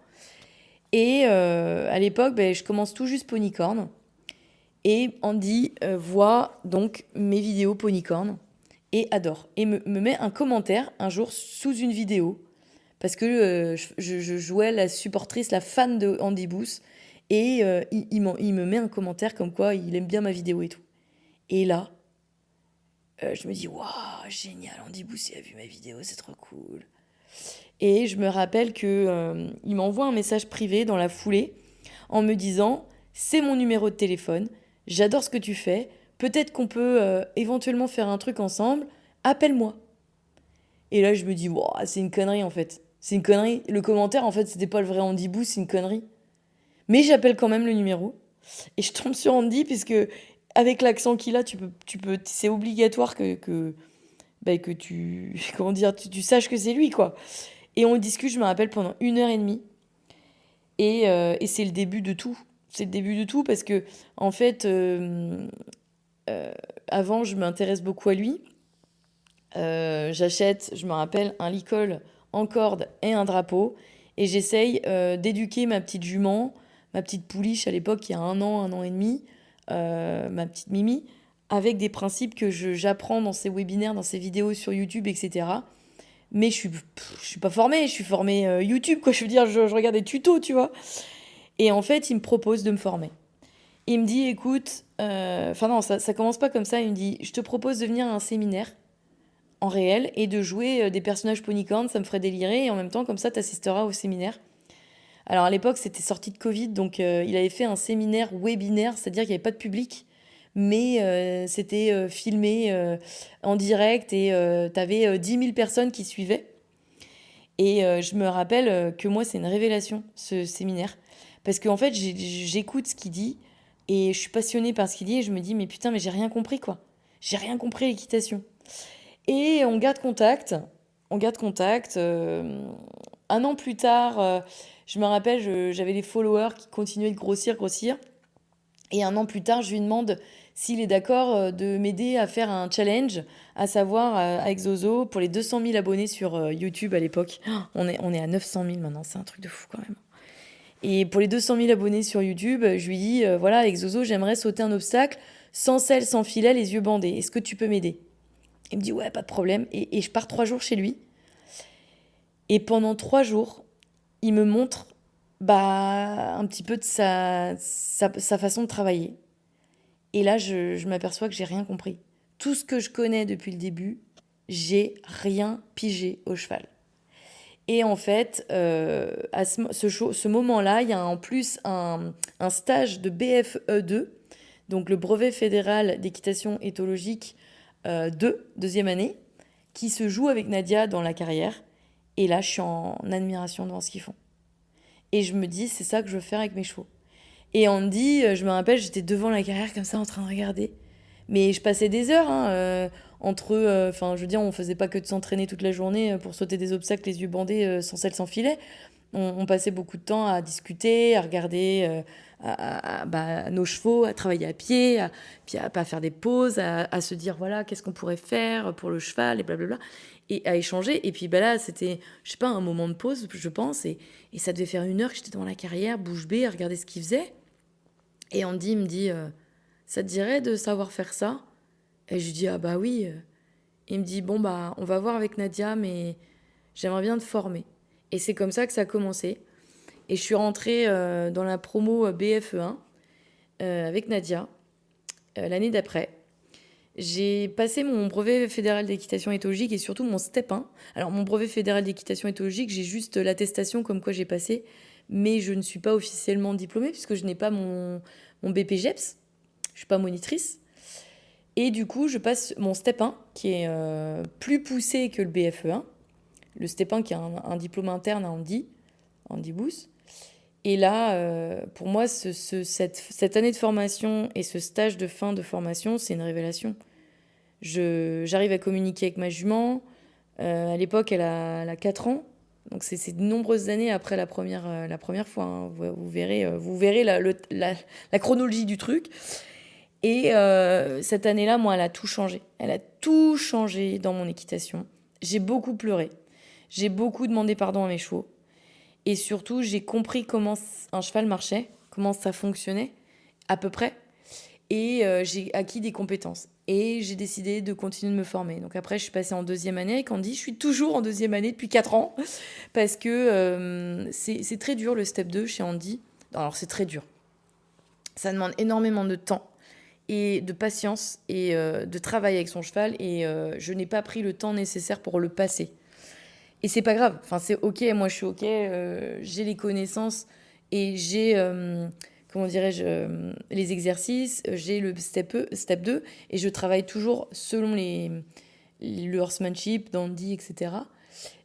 Et à l'époque, je commence tout juste Ponycorn. Et Andy voit donc mes vidéos Ponycorn et adore. Et me met un commentaire un jour sous une vidéo. Parce que je jouais la supportrice, la fan de Andy Booth. Et il me met un commentaire comme quoi il aime bien ma vidéo et tout. Et là, je me dis, waouh, génial, Andy Booth, il a vu ma vidéo, c'est trop cool. Et je me rappelle que il m'envoie un message privé dans la foulée en me disant, c'est mon numéro de téléphone, j'adore ce que tu fais, peut-être qu'on peut éventuellement faire un truc ensemble, appelle-moi. Et là, je me dis, wow, c'est une connerie en fait. C'est une connerie. Le commentaire, en fait, c'était pas le vrai Andy Booth, c'est une connerie. Mais j'appelle quand même le numéro. Et je tombe sur Andy, puisque avec l'accent qu'il a, c'est obligatoire que tu, comment dire, tu saches que c'est lui, quoi. Et on discute, je me rappelle, pendant 1 heure et demie. Et c'est le début de tout. C'est le début de tout parce que, en fait, avant, je m'intéresse beaucoup à lui. J'achète, je me rappelle, un licol en corde et un drapeau. Et j'essaye d'éduquer ma petite jument, ma petite pouliche à l'époque, qui a 1 an et demi, ma petite Mimi, avec des principes que j'apprends dans ses webinaires, dans ses vidéos sur YouTube, etc. Mais je suis pas formée, je suis formée YouTube, quoi. Je veux dire, je regarde des tutos, tu vois. Et en fait, il me propose de me former. Il me dit, écoute, enfin non, ça commence pas comme ça. Il me dit, je te propose de venir à un séminaire en réel et de jouer des personnages Ponycorn, ça me ferait délirer. Et en même temps, comme ça, tu assisteras au séminaire. Alors à l'époque, c'était sorti de Covid, donc il avait fait un séminaire webinaire, c'est-à-dire qu'il n'y avait pas de public, mais c'était filmé en direct et tu avais 10 000 personnes qui suivaient. Et je me rappelle que moi, c'est une révélation, ce séminaire. Parce qu'en fait, j'écoute ce qu'il dit et je suis passionnée par ce qu'il dit et je me dis, mais putain, mais j'ai rien compris, quoi. J'ai rien compris à l'équitation. Et on garde contact. On garde contact. 1 an plus tard, je me rappelle, j'avais des followers qui continuaient de grossir, grossir. Et 1 an plus tard, je lui demande s'il est d'accord de m'aider à faire un challenge, à savoir avec Zozo, pour les 200 000 abonnés sur YouTube à l'époque. On est à 900 000 maintenant, c'est un truc de fou quand même. Et pour les 200 000 abonnés sur YouTube, je lui dis, voilà, avec Zozo, j'aimerais sauter un obstacle, sans selle, sans filet, les yeux bandés. Est-ce que tu peux m'aider? Il me dit, ouais, pas de problème. Et je pars 3 jours chez lui. Et pendant 3 jours, il me montre un petit peu de sa façon de travailler. Et là, je m'aperçois que j'ai rien compris. Tout ce que je connais depuis le début, j'ai rien pigé au cheval. Et en fait, à ce moment-là, il y a en plus un stage de BFE2, donc le brevet fédéral d'équitation éthologique 2, deuxième année, qui se joue avec Nadia dans la carrière. Et là, je suis en admiration devant ce qu'ils font. Et je me dis, c'est ça que je veux faire avec mes chevaux. Et Andy, je me rappelle, j'étais devant la carrière comme ça en train de regarder. Mais je passais des heures entre eux. Enfin, je veux dire, on faisait pas que de s'entraîner toute la journée pour sauter des obstacles les yeux bandés, sans selle, sans filet. On passait beaucoup de temps à discuter, à regarder nos chevaux, à travailler à pied, puis à faire des pauses, à se dire voilà, qu'est-ce qu'on pourrait faire pour le cheval et blablabla, et à échanger. Et puis là, c'était, je sais pas, un moment de pause, je pense, et ça devait faire 1 heure que j'étais dans la carrière, bouche bée, à regarder ce qu'il faisait. Et Andy me dit ça te dirait de savoir faire ça? Et je lui dis ah bah oui. Il me dit bon bah on va voir avec Nadia, mais j'aimerais bien te former. Et c'est comme ça que ça a commencé. Et je suis rentrée dans la promo BFE1 avec Nadia l'année d'après. J'ai passé mon brevet fédéral d'équitation éthologique et surtout mon STEP 1. Alors mon brevet fédéral d'équitation éthologique, j'ai juste l'attestation comme quoi j'ai passé, mais je ne suis pas officiellement diplômée puisque je n'ai pas mon BPGEPS. Je ne suis pas monitrice. Et du coup, je passe mon STEP 1 qui est plus poussé que le BFE1. Le STEP 1 qui est un diplôme interne à Andy Booth. Et là, pour moi, cette année de formation et ce stage de fin de formation, c'est une révélation. J'arrive à communiquer avec ma jument. À l'époque, elle a 4 ans. Donc, c'est de nombreuses années après la première fois. Hein. Vous verrez la chronologie du truc. Et cette année-là, moi, elle a tout changé. Elle a tout changé dans mon équitation. J'ai beaucoup pleuré. J'ai beaucoup demandé pardon à mes chevaux. Et surtout, j'ai compris comment un cheval marchait, comment ça fonctionnait, à peu près. Et j'ai acquis des compétences. Et j'ai décidé de continuer de me former. Donc après, je suis passée en deuxième année avec Andy. Je suis toujours en deuxième année depuis 4 ans. Parce que c'est très dur le step 2 chez Andy. Alors c'est très dur. Ça demande énormément de temps et de patience et de travail avec son cheval. Et je n'ai pas pris le temps nécessaire pour le passer. Et c'est pas grave. Enfin, c'est ok. Moi, je suis ok. J'ai les connaissances et j'ai, comment dirais-je, les exercices. J'ai le step 2 et je travaille toujours selon le horsemanship d'Andy, etc.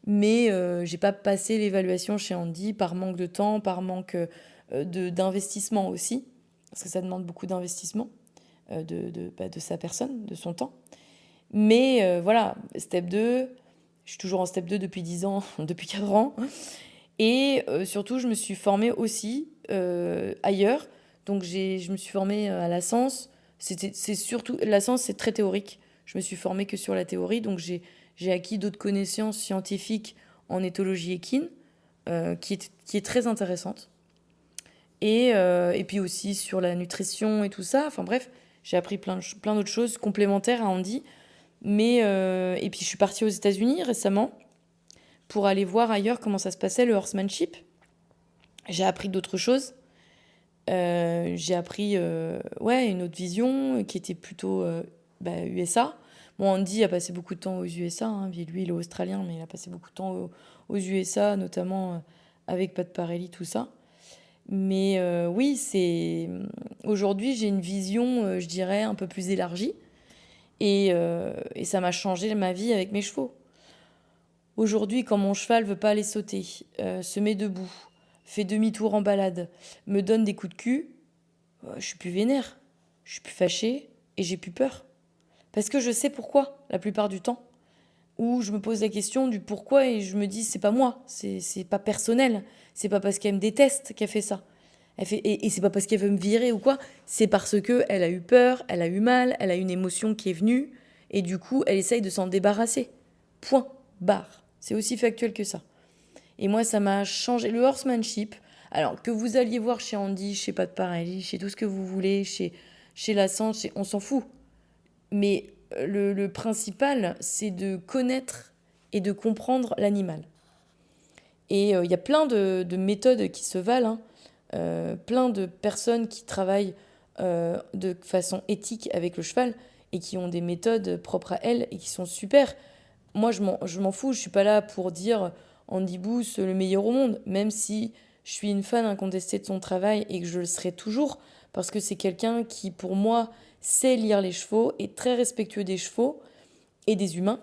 Mais j'ai pas passé l'évaluation chez Andy par manque de temps, par manque d'investissement aussi, parce que ça demande beaucoup d'investissement de sa personne, de son temps. Mais voilà, step 2, je suis toujours en step 2 depuis 10 ans, depuis 4 ans. Et surtout, je me suis formée aussi ailleurs. Donc je me suis formée à la Sens. C'est surtout, la Sens, c'est très théorique. Je me suis formée que sur la théorie. Donc j'ai acquis d'autres connaissances scientifiques en éthologie équine, qui est très intéressante. Et puis aussi sur la nutrition et tout ça. Enfin bref, j'ai appris plein d'autres choses complémentaires à Andy. Et puis je suis partie aux États-Unis récemment pour aller voir ailleurs comment ça se passait le horsemanship. J'ai appris d'autres choses. J'ai appris une autre vision qui était plutôt USA. Bon, Andy a passé beaucoup de temps aux USA. Hein. Lui, il est australien, mais il a passé beaucoup de temps aux USA, notamment avec Pat Parelli, tout ça. Mais oui, aujourd'hui, j'ai une vision, je dirais, un peu plus élargie. Et ça m'a changé ma vie avec mes chevaux. Aujourd'hui, quand mon cheval veut pas aller sauter, se met debout, fait demi-tour en balade, me donne des coups de cul, je suis plus vénère, je suis plus fâchée et j'ai plus peur. Parce que je sais pourquoi, la plupart du temps. Ou je me pose la question du pourquoi et je me dis c'est pas moi, c'est pas personnel, c'est pas parce qu'elle me déteste qu'elle fait ça. Et c'est pas parce qu'elle veut me virer ou quoi, c'est parce que elle a eu peur, elle a eu mal, elle a une émotion qui est venue et du coup elle essaye de s'en débarrasser. Point, barre. C'est aussi factuel que ça. Et moi ça m'a changé. Le horsemanship, alors que vous alliez voir chez Andy, chez Pat Parelli, chez tout ce que vous voulez, chez La Sens, on s'en fout. Mais le principal, c'est de connaître et de comprendre l'animal. Et il y a plein de méthodes qui se valent, hein. Plein de personnes qui travaillent de façon éthique avec le cheval et qui ont des méthodes propres à elles et qui sont super. Moi, je m'en fous, je suis pas là pour dire Andy Booth le meilleur au monde, même si je suis une fan incontestée de son travail et que je le serai toujours, parce que c'est quelqu'un qui, pour moi, sait lire les chevaux, est très respectueux des chevaux et des humains.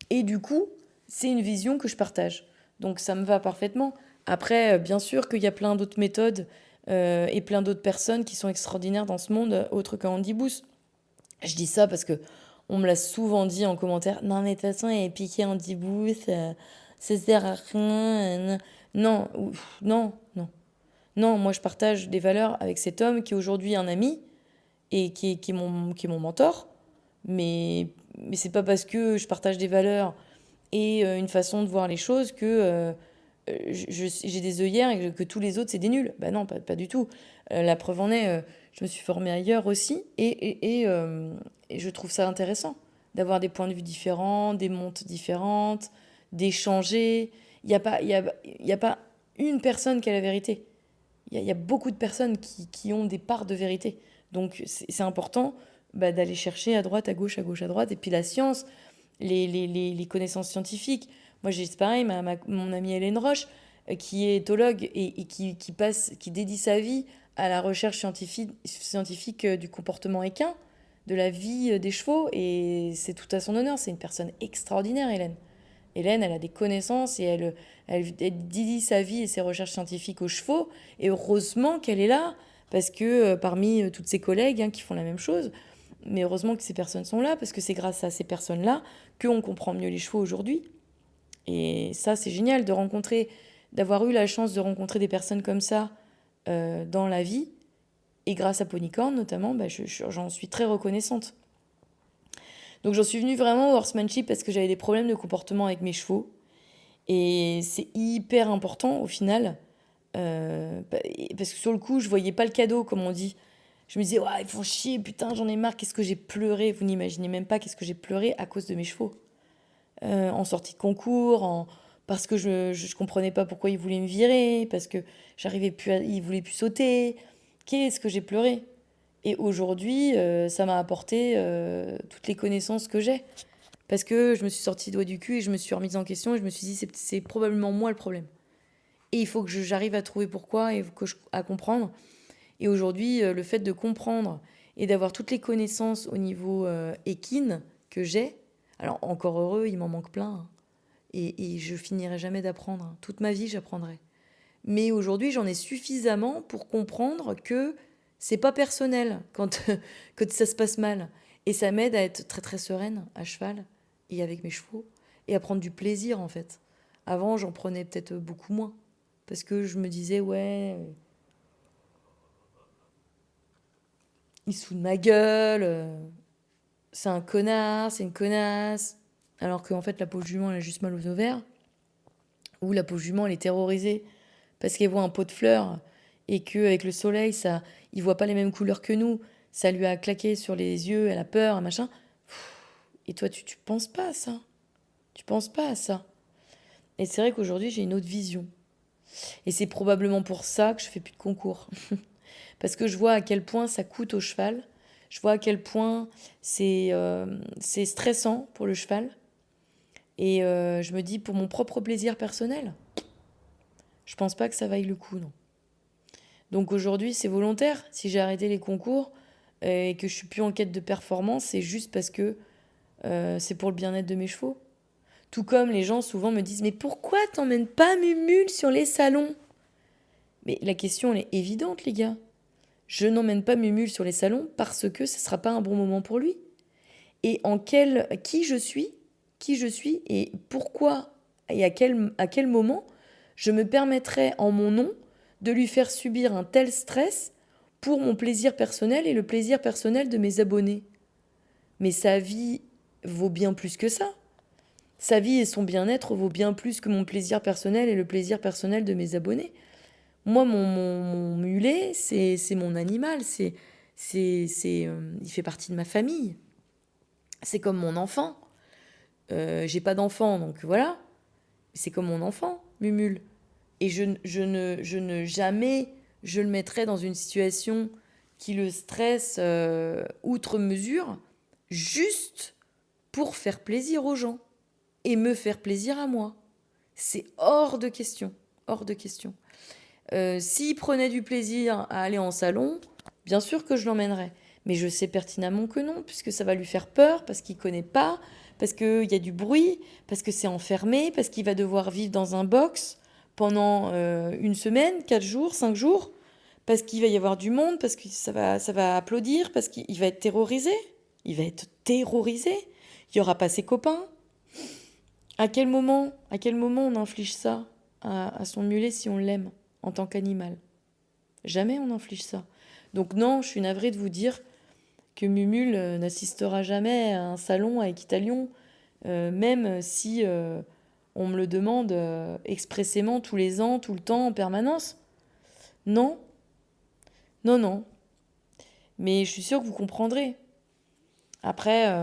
Et du coup, c'est une vision que je partage. Donc ça me va parfaitement. Après, bien sûr qu'il y a plein d'autres méthodes et plein d'autres personnes qui sont extraordinaires dans ce monde, autres qu'Andy Booth. Je dis ça parce que on me l'a souvent dit en commentaire. Non, mais de toute façon, elle est piquée Andy Booth, ça sert à rien. Non, non, non. Non, moi je partage des valeurs avec cet homme qui est aujourd'hui un ami et qui est mon mentor. Mais c'est pas parce que je partage des valeurs et une façon de voir les choses que j'ai des œillères et que tous les autres c'est des nuls. Bah non, pas du tout. La preuve en est, je me suis formée ailleurs aussi et je trouve ça intéressant d'avoir des points de vue différents, des montes différentes, d'échanger. Il y a pas une personne qui a la vérité. Il y a beaucoup de personnes qui ont des parts de vérité. Donc c'est important d'aller chercher à droite, à gauche, à droite. Et puis la science, les connaissances scientifiques. Moi, j'ai pareil, mon amie Hélène Roche, qui est éthologue et qui dédie sa vie à la recherche scientifique du comportement équin, de la vie des chevaux. Et c'est tout à son honneur. C'est une personne extraordinaire, Hélène. Hélène, elle a des connaissances et elle dédie sa vie et ses recherches scientifiques aux chevaux. Et heureusement qu'elle est là, parce que parmi toutes ses collègues qui font la même chose, mais heureusement que ces personnes sont là, parce que c'est grâce à ces personnes-là qu'on comprend mieux les chevaux aujourd'hui. Et ça, c'est génial d'avoir eu la chance de rencontrer des personnes comme ça dans la vie. Et grâce à Ponycorn, notamment, j'en suis très reconnaissante. Donc j'en suis venue vraiment au horsemanship parce que j'avais des problèmes de comportement avec mes chevaux. Et c'est hyper important au final, parce que sur le coup, je voyais pas le cadeau, comme on dit. Je me disais, ouais, ils font chier, putain, j'en ai marre, qu'est-ce que j'ai pleuré. Vous n'imaginez même pas qu'est-ce que j'ai pleuré à cause de mes chevaux. En sortie de concours, parce que je comprenais pas pourquoi ils voulaient me virer, parce que j'arrivais plus ils voulaient plus sauter. Qu'est-ce que j'ai pleuré. Et aujourd'hui, ça m'a apporté toutes les connaissances que j'ai. Parce que je me suis sortie le doigt du cul et je me suis remise en question et je me suis dit, c'est probablement moi le problème. Et il faut que j'arrive à trouver pourquoi et à comprendre. Et aujourd'hui, le fait de comprendre et d'avoir toutes les connaissances au niveau équine que j'ai, alors encore heureux, il m'en manque plein, hein. Et je finirai jamais d'apprendre, hein. Toute ma vie, j'apprendrai. Mais aujourd'hui, j'en ai suffisamment pour comprendre que c'est pas personnel quand, quand ça se passe mal. Et ça m'aide à être très très sereine à cheval et avec mes chevaux et à prendre du plaisir en fait. Avant, j'en prenais peut-être beaucoup moins parce que je me disais, ouais, il se fout de ma gueule, c'est un connard, c'est une connasse. Alors qu'en fait, la pauvre jument, elle a juste mal aux ovaires. Ou la pauvre jument, elle est terrorisée parce qu'elle voit un pot de fleurs et qu'avec le soleil, ça, il voit pas les mêmes couleurs que nous. Ça lui a claqué sur les yeux, elle a peur, machin. Et toi, tu penses pas à ça. Tu penses pas à ça. Et c'est vrai qu'aujourd'hui, j'ai une autre vision. Et c'est probablement pour ça que je fais plus de concours. Parce que je vois à quel point ça coûte au cheval. Je vois à quel point c'est stressant pour le cheval. Et je me dis, pour mon propre plaisir personnel, je pense pas que ça vaille le coup, non. Donc aujourd'hui, c'est volontaire. Si j'ai arrêté les concours et que je suis plus en quête de performance, c'est juste parce que c'est pour le bien-être de mes chevaux. Tout comme les gens souvent me disent, mais pourquoi t'emmènes pas Mumule sur les salons? Mais la question, elle est évidente, les gars. Je n'emmène pas Mumule sur les salons parce que ce ne sera pas un bon moment pour lui. Et qui je suis et pourquoi et à quel moment je me permettrais en mon nom de lui faire subir un tel stress pour mon plaisir personnel et le plaisir personnel de mes abonnés. Mais sa vie vaut bien plus que ça. Sa vie et son bien-être vaut bien plus que mon plaisir personnel et le plaisir personnel de mes abonnés. Moi, mon mulet, c'est mon animal, il fait partie de ma famille. C'est comme mon enfant. J'ai pas d'enfant, donc voilà. C'est comme mon enfant, Mumule. Et je ne jamais, je le mettrai dans une situation qui le stresse outre mesure, juste pour faire plaisir aux gens et me faire plaisir à moi. C'est hors de question, hors de question. S'il prenait du plaisir à aller en salon, bien sûr que je l'emmènerais. Mais je sais pertinemment que non, puisque ça va lui faire peur, parce qu'il ne connaît pas, parce qu'il y a du bruit, parce que c'est enfermé, parce qu'il va devoir vivre dans un box pendant une semaine, 4 jours, 5 jours, parce qu'il va y avoir du monde, parce que ça va applaudir, parce qu'il va être terrorisé. Il va être terrorisé. Il n'y aura pas ses copains. À quel moment on inflige ça à son mulet si on l'aime en tant qu'animal? Jamais on inflige ça. Donc non, je suis navrée de vous dire que Mumule n'assistera jamais à un salon à Équitalion, même si on me le demande expressément tous les ans, tout le temps, en permanence. Non, non, non. Mais je suis sûre que vous comprendrez. Après,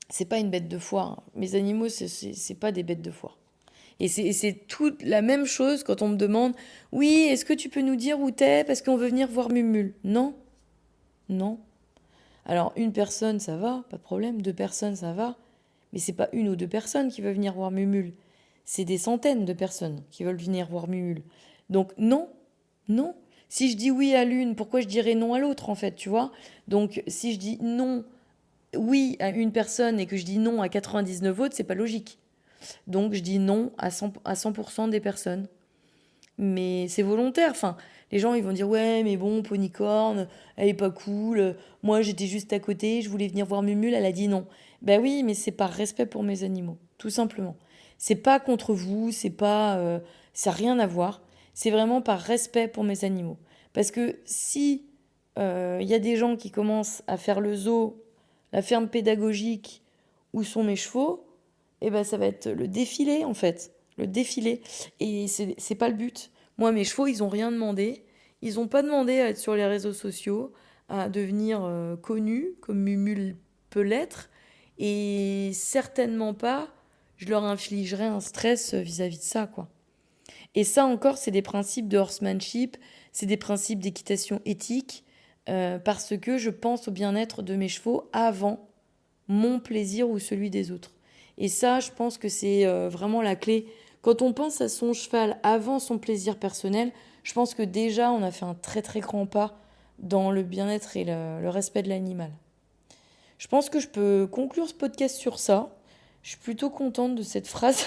c'est pas une bête de foire, hein. Mes animaux, c'est pas des bêtes de foire. Et c'est toute la même chose quand on me demande, oui, est-ce que tu peux nous dire où t'es parce qu'on veut venir voir Mumule? Non, non. Alors une personne, ça va, pas de problème. 2 personnes, ça va. Mais c'est pas une ou 2 personnes qui veulent venir voir Mumule. C'est des centaines de personnes qui veulent venir voir Mumule. Donc non, non. Si je dis oui à l'une, pourquoi je dirais non à l'autre en fait, tu vois? Donc si je dis non, oui à une personne et que je dis non à 99 autres, c'est pas logique. Donc je dis non à 100% des personnes. Mais c'est volontaire. Enfin, les gens, ils vont dire, ouais, mais bon, Ponycorn, elle est pas cool. Moi, j'étais juste à côté, je voulais venir voir Mumule, elle a dit non. Ben oui, mais c'est par respect pour mes animaux, tout simplement. C'est pas contre vous, c'est pas, ça n'a rien à voir. C'est vraiment par respect pour mes animaux. Parce que si y a des gens qui commencent à faire le zoo, la ferme pédagogique, où sont mes chevaux, eh ben ça va être le défilé en fait. le défilé. Et c'est pas le but. Moi, mes chevaux, ils ont rien demandé. Ils ont pas demandé à être sur les réseaux sociaux, à devenir connus, comme Mumule peut l'être. Et certainement pas, je leur infligerais un stress vis-à-vis de ça, quoi. Et ça encore, c'est des principes de horsemanship, c'est des principes d'équitation éthique, parce que je pense au bien-être de mes chevaux avant mon plaisir ou celui des autres. Et ça, je pense que c'est vraiment la clé. Quand on pense à son cheval avant son plaisir personnel, je pense que déjà, on a fait un très très grand pas dans le bien-être et le respect de l'animal. Je pense que je peux conclure ce podcast sur ça. Je suis plutôt contente de cette phrase.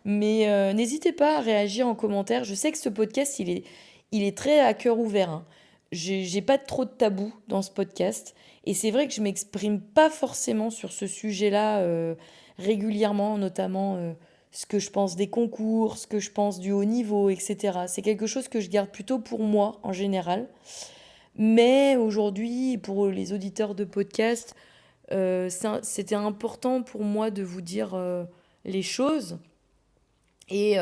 Mais n'hésitez pas à réagir en commentaire. Je sais que ce podcast, il est très à cœur ouvert, hein. J'ai pas trop de tabous dans ce podcast. Et c'est vrai que je m'exprime pas forcément sur ce sujet-là régulièrement, notamment ce que je pense des concours, ce que je pense du haut niveau, etc. C'est quelque chose que je garde plutôt pour moi en général. Mais aujourd'hui, pour les auditeurs de podcast, c'était important pour moi de vous dire les choses. Et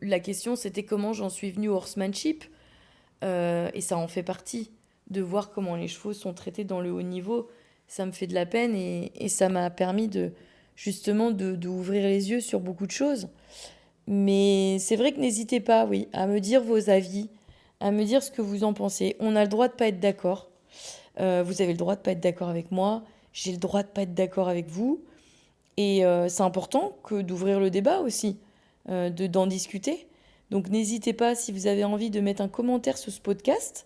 la question, c'était comment j'en suis venue au horsemanship. Et ça en fait partie. De voir comment les chevaux sont traités dans le haut niveau, ça me fait de la peine et ça m'a permis justement d'ouvrir les yeux sur beaucoup de choses. Mais c'est vrai que n'hésitez pas, oui, à me dire vos avis, à me dire ce que vous en pensez. On a le droit de pas être d'accord. Vous avez le droit de pas être d'accord avec moi. J'ai le droit de pas être d'accord avec vous. Et c'est important que d'ouvrir le débat aussi, d'en discuter. Donc n'hésitez pas si vous avez envie de mettre un commentaire sur ce podcast,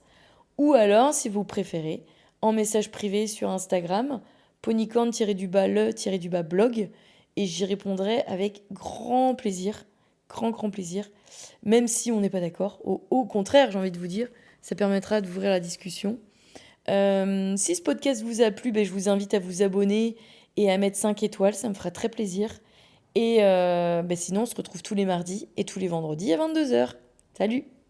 ou alors, si vous préférez, en message privé sur Instagram, ponycorn-le-blog, et j'y répondrai avec grand plaisir, grand plaisir, même si on n'est pas d'accord. Au contraire, j'ai envie de vous dire, ça permettra d'ouvrir la discussion. Si ce podcast vous a plu, je vous invite à vous abonner et à mettre 5 étoiles, ça me fera très plaisir. Et sinon, on se retrouve tous les mardis et tous les vendredis à 22h. Salut!